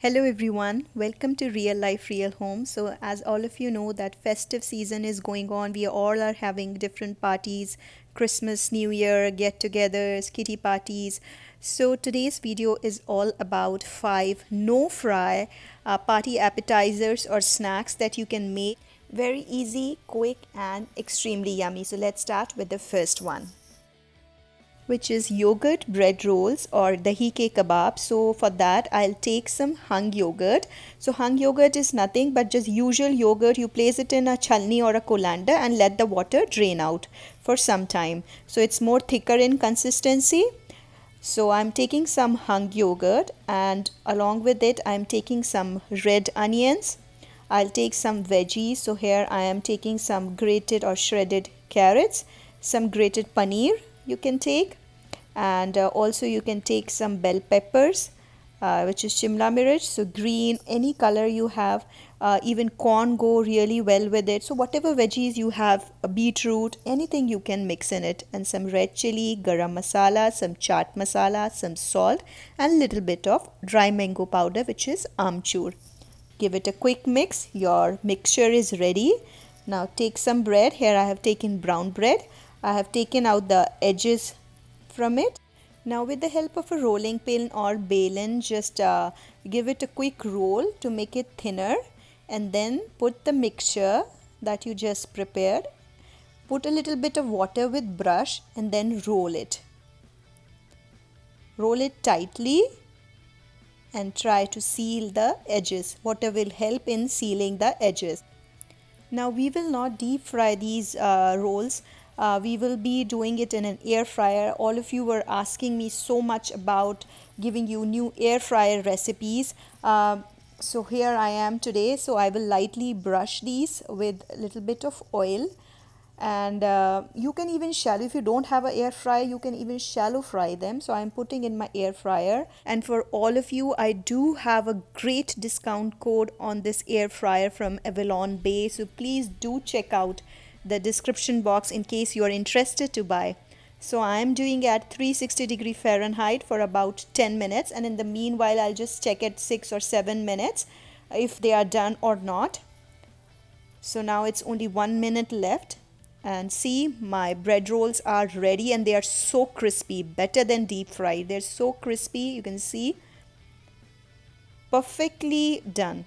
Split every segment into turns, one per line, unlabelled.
Hello everyone, welcome to Real Life Real Home. So as all of you know that festive season is going on, we all are having different parties, Christmas, New Year, get-togethers, kitty parties. So today's video is all about 5 no fry party appetizers or snacks that you can make very easy, quick and extremely yummy. So let's start with the first one, which is yogurt bread rolls or dahi kebabs. So for that I'll take some hung yogurt. So hung yogurt is nothing but just usual yogurt. You place it in a chalni or a colander and let the water drain out for some time. So it's more thicker in consistency. So I'm taking some hung yogurt and along with it I'm taking some red onions. I'll take some veggies. So here I am taking some grated or shredded carrots, some grated paneer you can take, and also you can take some bell peppers, which is shimla mirch, so green, any color you have. Even corn go really well with it. So whatever veggies you have, beetroot, anything you can mix in it, and some red chili, garam masala, some chaat masala, some salt, and little bit of dry mango powder, which is amchur. Give it a quick mix. Your mixture is ready. Now take some bread. Here I have taken brown bread. I have taken out the edges from it. Now with the help of a rolling pin or balun, just give it a quick roll to make it thinner, and then put the mixture that you just prepared, put a little bit of water with brush and then roll it. Roll it tightly and try to seal the edges. Water will help in sealing the edges. Now we will not deep fry these rolls. We will be doing it in an air fryer. All of you were asking me so much about giving you new air fryer recipes. So here I am today. So I will lightly brush these with a little bit of oil. And you can even shallow, if you don't have an air fryer, you can even shallow fry them. So I'm putting in my air fryer, and for all of you I do have a great discount code on this air fryer from Avalon Bay, so please do check out the description box in case you are interested to buy. So I'm doing at 360 Fahrenheit for about 10 minutes, and in the meanwhile I'll just check at 6 or 7 minutes if they are done or not. So now it's only 1 minute left. And see, my bread rolls are ready and they are so crispy, better than deep fried. They're so crispy, you can see, perfectly done.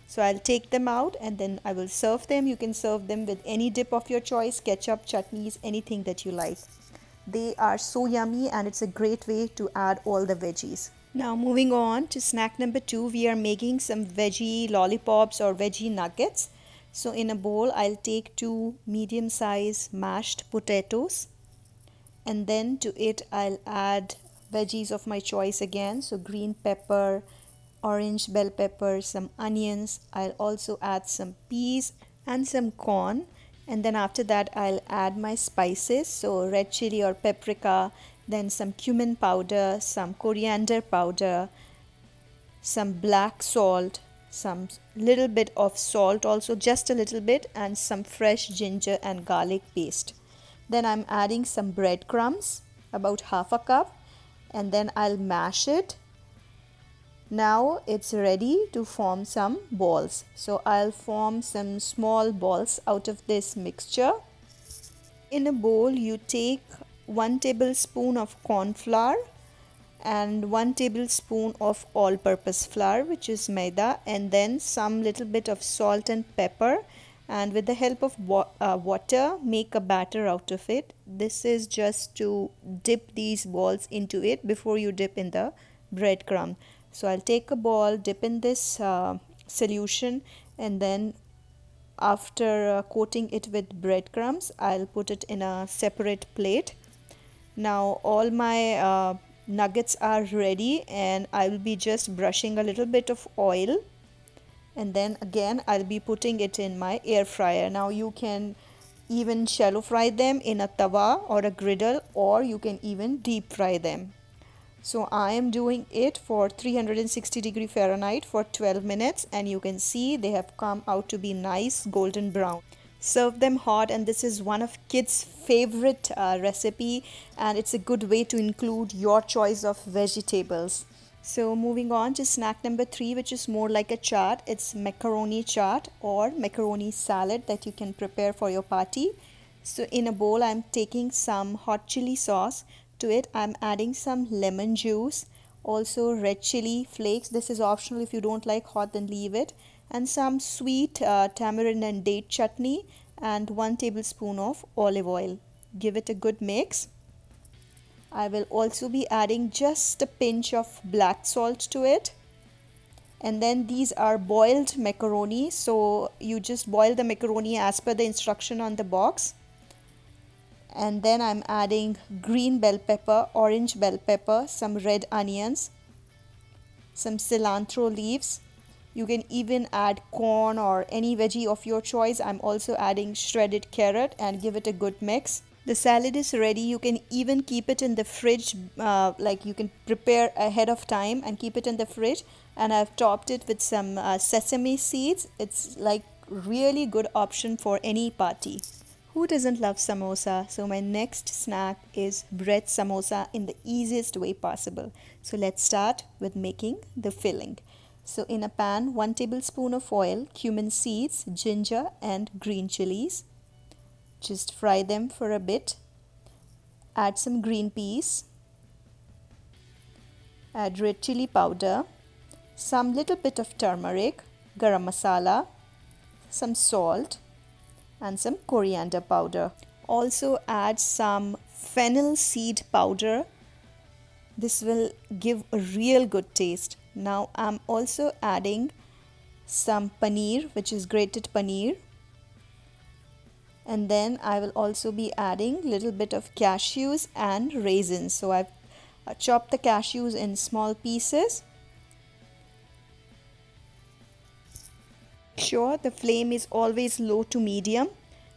So I'll take them out and then I will serve them. You can serve them with any dip of your choice, ketchup, chutneys, anything that you like. They are so yummy and it's a great way to add all the veggies. Now moving on to snack number 2, we are making some veggie lollipops or veggie nuggets. So in a bowl, I'll take 2 medium-sized mashed potatoes, and then to it I'll add veggies of my choice again. So green pepper, orange bell pepper, some onions. I'll also add some peas and some corn. And then after that I'll add my spices. So red chili or paprika, then some cumin powder, some coriander powder, some black salt, some little bit of salt also, just a little bit, and some fresh ginger and garlic paste. Then I'm adding some breadcrumbs, about half a cup, and then I'll mash it. Now it's ready to form some balls. So I'll form some small balls out of this mixture. In a bowl you take 1 tablespoon of corn flour and 1 tablespoon of all-purpose flour, which is maida, and then some little bit of salt and pepper, and with the help of water make a batter out of it. This is just to dip these balls into it before you dip in the breadcrumb. So I'll take a ball, dip in this solution, and then after coating it with breadcrumbs I'll put it in a separate plate. Now all my nuggets are ready and I will be just brushing a little bit of oil, and then again I'll be putting it in my air fryer. Now you can even shallow fry them in a tawa or a griddle, or you can even deep fry them. So I am doing it for 360 Fahrenheit for 12 minutes, and you can see they have come out to be nice golden brown. Serve them hot, and this is one of kids' favorite recipe, and it's a good way to include your choice of vegetables. So moving on to snack number 3, which is more like a chaat. It's macaroni chaat or macaroni salad that you can prepare for your party. So in a bowl, I'm taking some hot chili sauce. To it, I'm adding some lemon juice, also red chili flakes. This is optional. If you don't like hot, then leave it. And some sweet tamarind and date chutney and 1 tablespoon of olive oil. Give it a good mix. I will also be adding just a pinch of black salt to it. And then these are boiled macaroni. So you just boil the macaroni as per the instruction on the box. And then I'm adding green bell pepper, orange bell pepper, some red onions, some cilantro leaves. You can even add corn or any veggie of your choice. I'm also adding shredded carrot and give it a good mix. The salad is ready. You can even keep it in the fridge, like you can prepare ahead of time and keep it in the fridge. And I've topped it with some sesame seeds. It's like really good option for any party. Who doesn't love samosa? So my next snack is bread samosa in the easiest way possible. So let's start with making the filling. So in a pan, 1 tablespoon of oil, cumin seeds, ginger and green chilies. Just fry them for a bit. Add some green peas. Add red chili powder, some little bit of turmeric, garam masala, some salt and some coriander powder. Also add some fennel seed powder. This will give a real good taste. Now I'm also adding some paneer, which is grated paneer. And then I will also be adding a little bit of cashews and raisins. So I've chopped the cashews in small pieces. Sure, the flame is always low to medium.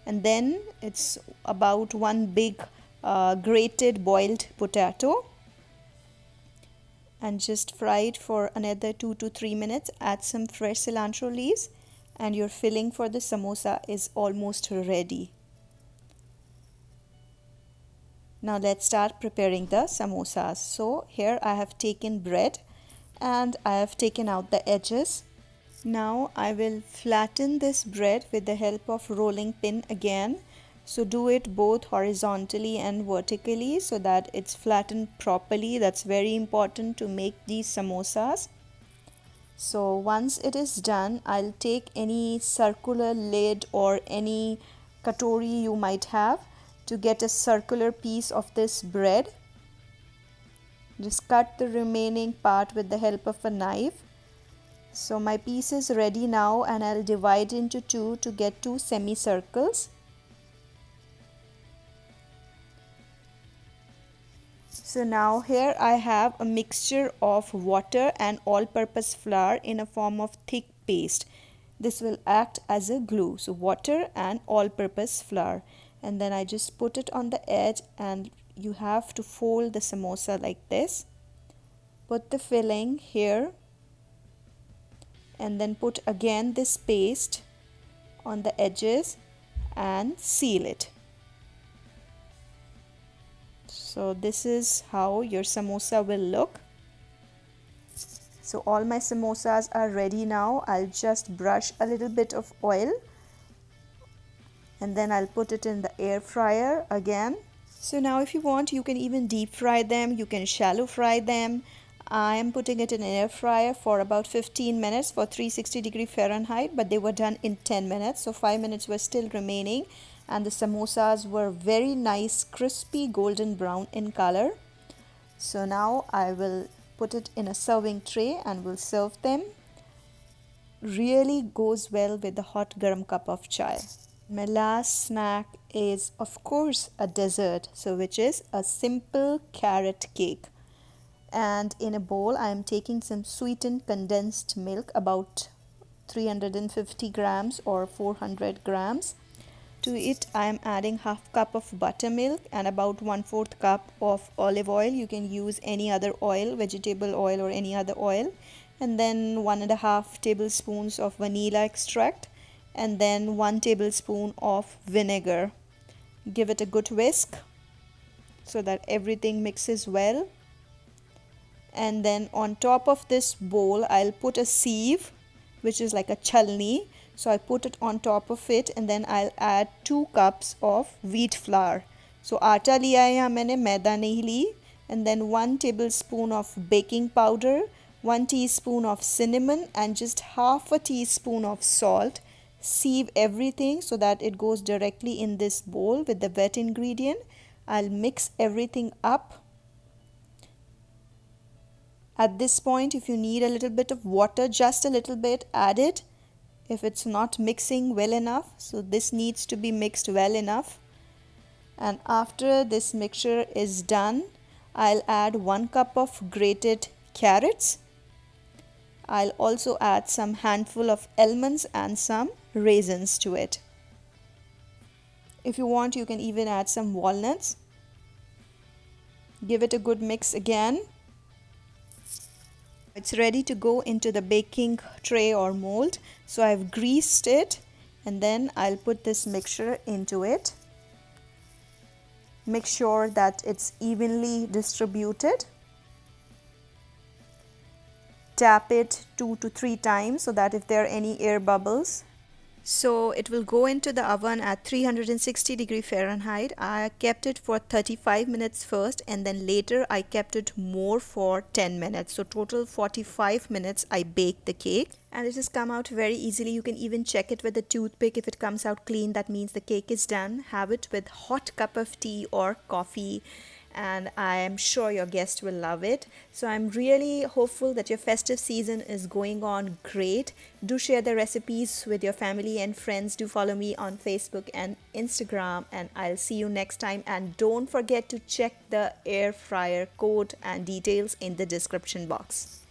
And then it's about 1 big grated boiled potato. And just fry it for another 2 to 3 minutes. Add some fresh cilantro leaves. And your filling for the samosa is almost ready. Now let's start preparing the samosas. So here I have taken bread and I have taken out the edges. Now I will flatten this bread with the help of rolling pin again. So do it both horizontally and vertically so that it's flattened properly. That's very important to make these samosas. So once it is done, I'll take any circular lid or any katori you might have to get a circular piece of this bread. Just cut the remaining part with the help of a knife. So my piece is ready now and I'll divide into 2 to get 2 semicircles. So now here I have a mixture of water and all-purpose flour in a form of thick paste. This will act as a glue. So water and all-purpose flour. And then I just put it on the edge and you have to fold the samosa like this. Put the filling here. And then put again this paste on the edges and seal it. So this is how your samosa will look. So all my samosas are ready now. I'll just brush a little bit of oil and then I'll put it in the air fryer again. So now if you want, you can even deep fry them. You can shallow fry them. I am putting it in an air fryer for about 15 minutes for 360 Fahrenheit, but they were done in 10 minutes. So 5 minutes were still remaining. And the samosas were very nice, crispy, golden brown in color. So now I will put it in a serving tray and will serve them. Really goes well with the hot garam cup of chai. My last snack is of course a dessert, so which is a simple carrot cake. And in a bowl I am taking some sweetened condensed milk, about 350 grams or 400 grams. To it I am adding half cup of buttermilk and about 1/4 cup of olive oil. You can use any other oil, vegetable oil or any other oil. And then 1.5 tablespoons of vanilla extract and then 1 tablespoon of vinegar. Give it a good whisk so that everything mixes well. And then on top of this bowl I'll put a sieve, which is like a chalni. So I put it on top of it, and then I'll add 2 cups of wheat flour. So आटा लिया है यहाँ मैंने, मैदा नहीं ली. And then 1 tablespoon of baking powder, 1 teaspoon of cinnamon, and just half a teaspoon of salt. Sieve everything so that it goes directly in this bowl with the wet ingredient. I'll mix everything up. At this point, if you need a little bit of water, just a little bit, add it. If it's not mixing well enough, so this needs to be mixed well enough. And after this mixture is done, I'll add 1 cup of grated carrots. I'll also add some handful of almonds and some raisins to it. If you want, you can even add some walnuts. Give it a good mix again. It's ready to go into the baking tray or mold. So I've greased it, and then I'll put this mixture into it. Make sure that it's evenly distributed. Tap it 2 to 3 times so that if there are any air bubbles. So it will go into the oven at 360 Fahrenheit. I kept it for 35 minutes first, and then later I kept it more for 10 minutes. So total 45 minutes I baked the cake, and it has come out very easily. You can even check it with a toothpick. If it comes out clean, that means the cake is done. Have it with hot cup of tea or coffee, and I am sure your guests will love it. So I'm really hopeful that your festive season is going on great. Do share the recipes with your family and friends. Do follow me on Facebook and Instagram, and I'll see you next time. And don't forget to check the air fryer code and details in the description box.